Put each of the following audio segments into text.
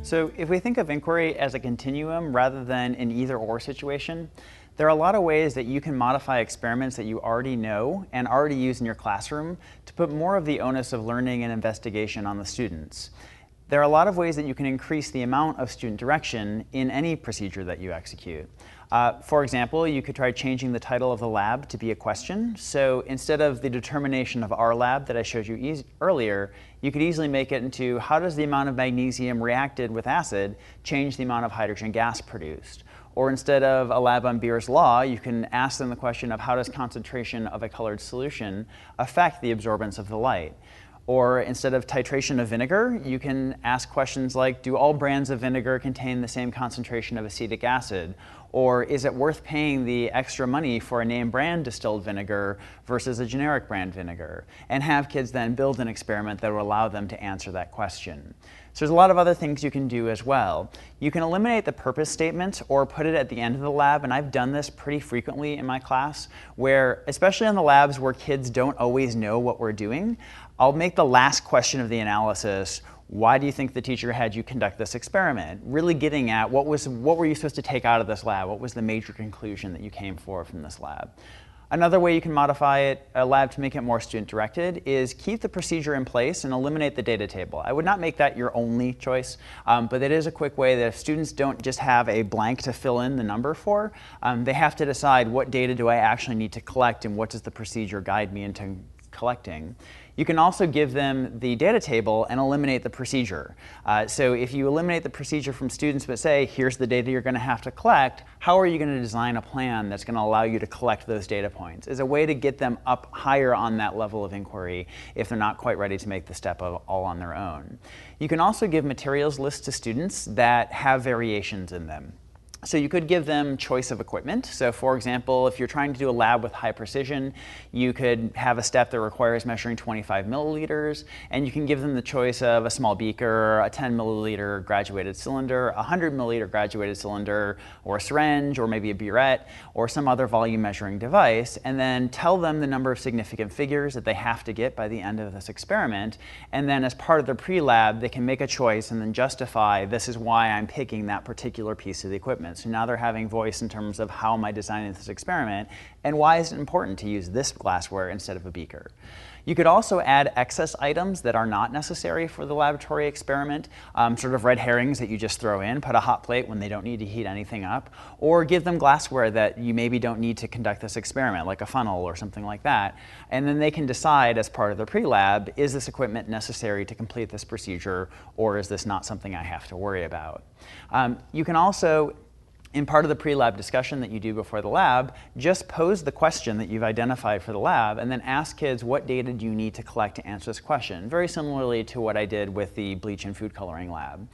So if we think of inquiry as a continuum rather than an either-or situation, there are a lot of ways that you can modify experiments that you already know and already use in your classroom to put more of the onus of learning and investigation on the students. There are a lot of ways that you can increase the amount of student direction in any procedure that you execute. For example, you could try changing the title of the lab to be a question. So instead of the determination of our lab that I showed you earlier, you could easily make it into how does the amount of magnesium reacted with acid change the amount of hydrogen gas produced? Or instead of a lab on Beer's law, you can ask them the question of how does concentration of a colored solution affect the absorbance of the light? Or instead of titration of vinegar, you can ask questions like, do all brands of vinegar contain the same concentration of acetic acid? Or is it worth paying the extra money for a name brand distilled vinegar versus a generic brand vinegar? And have kids then build an experiment that will allow them to answer that question. So there's a lot of other things you can do as well. You can eliminate the purpose statement or put it at the end of the lab, and I've done this pretty frequently in my class, where, especially in the labs where kids don't always know what we're doing, I'll make the last question of the analysis, why do you think the teacher had you conduct this experiment? Really getting at what were you supposed to take out of this lab? What was the major conclusion that you came for from this lab? Another way you can modify a lab to make it more student-directed is keep the procedure in place and eliminate the data table. I would not make that your only choice, but it is a quick way that if students don't just have a blank to fill in the number for, they have to decide what data do I actually need to collect and what does the procedure guide me into collecting. You can also give them the data table and eliminate the procedure. So if you eliminate the procedure from students but say, here's the data you're going to have to collect, how are you going to design a plan that's going to allow you to collect those data points? Is a way to get them up higher on that level of inquiry if they're not quite ready to make the step all on their own. You can also give materials lists to students that have variations in them. So you could give them choice of equipment. So for example, if you're trying to do a lab with high precision, you could have a step that requires measuring 25 milliliters, and you can give them the choice of a small beaker, a 10 milliliter graduated cylinder, a 100 milliliter graduated cylinder, or a syringe, or maybe a burette, or some other volume measuring device, and then tell them the number of significant figures that they have to get by the end of this experiment. And then as part of their pre-lab, they can make a choice and then justify, this is why I'm picking that particular piece of the equipment. So now they're having voice in terms of how am I designing this experiment and why is it important to use this glassware instead of a beaker. You could also add excess items that are not necessary for the laboratory experiment, sort of red herrings that you just throw in, put a hot plate when they don't need to heat anything up, or give them glassware that you maybe don't need to conduct this experiment, like a funnel or something like that. And then they can decide as part of their pre-lab, is this equipment necessary to complete this procedure, or is this not something I have to worry about? You can also, in part of the pre-lab discussion that you do before the lab, just pose the question that you've identified for the lab and then ask kids what data do you need to collect to answer this question, very similarly to what I did with the bleach and food coloring lab.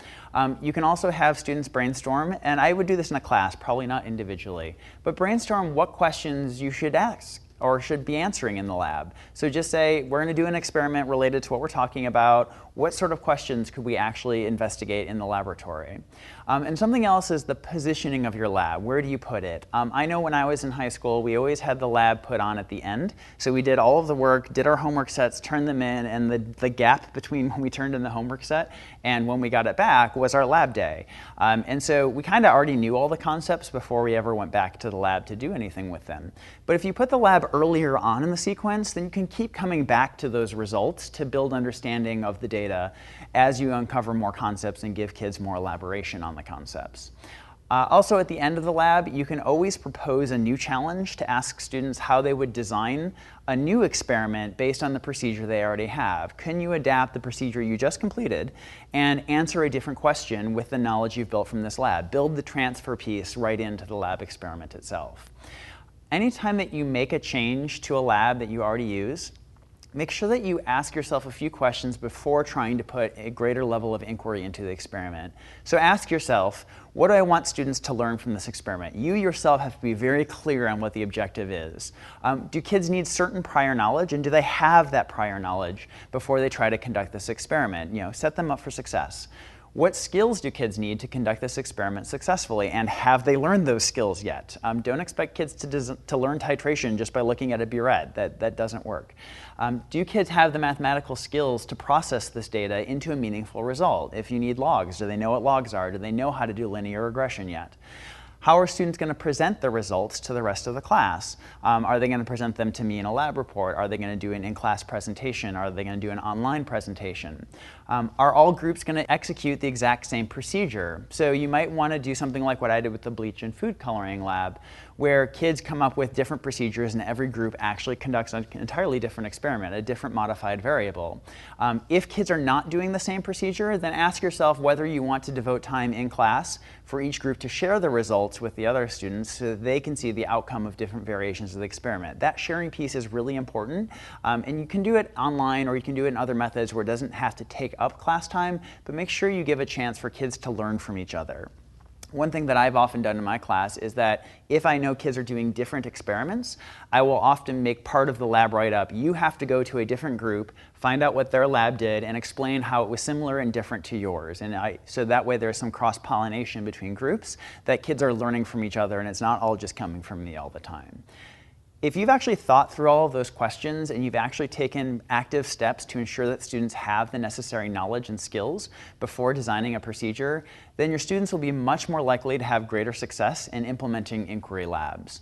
You can also have students brainstorm, and I would do this in a class, probably not individually, but brainstorm what questions you should ask or should be answering in the lab. So just say, we're going to do an experiment related to what we're talking about. What sort of questions could we actually investigate in the laboratory? And something else is the positioning of your lab. Where do you put it? I know when I was in high school, we always had the lab put on at the end. So we did all of the work, did our homework sets, turned them in, and the gap between when we turned in the homework set and when we got it back was our lab day. And so we kind of already knew all the concepts before we ever went back to the lab to do anything with them. But if you put the lab earlier on in the sequence, then you can keep coming back to those results to build understanding of the data as you uncover more concepts and give kids more elaboration on the concepts. Also at the end of the lab, you can always propose a new challenge to ask students how they would design a new experiment based on the procedure they already have. Can you adapt the procedure you just completed and answer a different question with the knowledge you've built from this lab? Build the transfer piece right into the lab experiment itself. Anytime that you make a change to a lab that you already use, make sure that you ask yourself a few questions before trying to put a greater level of inquiry into the experiment. So ask yourself, what do I want students to learn from this experiment? You yourself have to be very clear on what the objective is. Do kids need certain prior knowledge, and do they have that prior knowledge before they try to conduct this experiment? Set them up for success. What skills do kids need to conduct this experiment successfully, and have they learned those skills yet? Don't expect kids to learn titration just by looking at a burette. That doesn't work. Do kids have the mathematical skills to process this data into a meaningful result? If you need logs, do they know what logs are? Do they know how to do linear regression yet? How are students going to present the results to the rest of the class? Are they going to present them to me in a lab report? Are they going to do an in-class presentation? Are they going to do an online presentation? Are all groups going to execute the exact same procedure? So you might want to do something like what I did with the bleach and food coloring lab, where kids come up with different procedures and every group actually conducts an entirely different experiment, a different modified variable. If kids are not doing the same procedure, then ask yourself whether you want to devote time in class for each group to share the results with the other students so that they can see the outcome of different variations of the experiment. That sharing piece is really important, and you can do it online or you can do it in other methods where it doesn't have to take up class time, but make sure you give a chance for kids to learn from each other. One thing that I've often done in my class is that if I know kids are doing different experiments, I will often make part of the lab write-up, you have to go to a different group, find out what their lab did, and explain how it was similar and different to yours. And so that way there's some cross-pollination between groups, that kids are learning from each other and it's not all just coming from me all the time. If you've actually thought through all of those questions and you've actually taken active steps to ensure that students have the necessary knowledge and skills before designing a procedure, then your students will be much more likely to have greater success in implementing inquiry labs.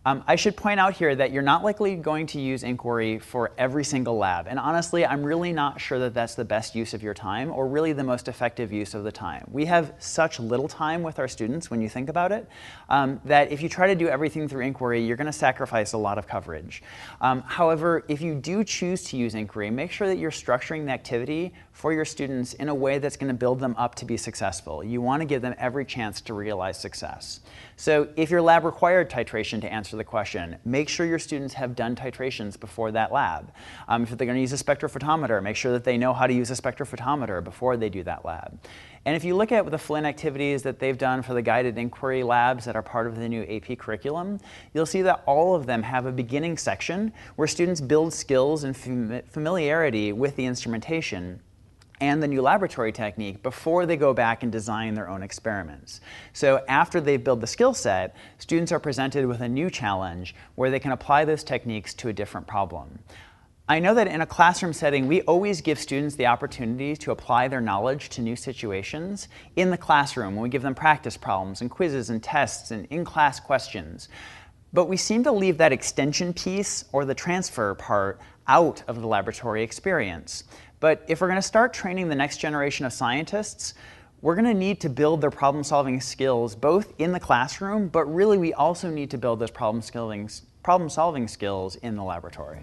I should point out here that you're not likely going to use inquiry for every single lab. And honestly, I'm really not sure that that's the best use of your time or really the most effective use of the time. We have such little time with our students when you think about it, that if you try to do everything through inquiry, you're going to sacrifice a lot of coverage. However, if you do choose to use inquiry, make sure that you're structuring the activity for your students in a way that's going to build them up to be successful. You want to give them every chance to realize success. So if your lab required titration to answer the question, make sure your students have done titrations before that lab. If they're going to use a spectrophotometer, make sure that they know how to use a spectrophotometer before they do that lab. And if you look at the Flynn activities that they've done for the guided inquiry labs that are part of the new AP curriculum, you'll see that all of them have a beginning section where students build skills and familiarity with the instrumentation and the new laboratory technique before they go back and design their own experiments. So after they build the skill set, students are presented with a new challenge where they can apply those techniques to a different problem. I know that in a classroom setting, we always give students the opportunity to apply their knowledge to new situations in the classroom when we give them practice problems and quizzes and tests and in-class questions. But we seem to leave that extension piece or the transfer part out of the laboratory experience. But if we're going to start training the next generation of scientists, we're going to need to build their problem-solving skills both in the classroom, but really we also need to build those problem-solving skills in the laboratory.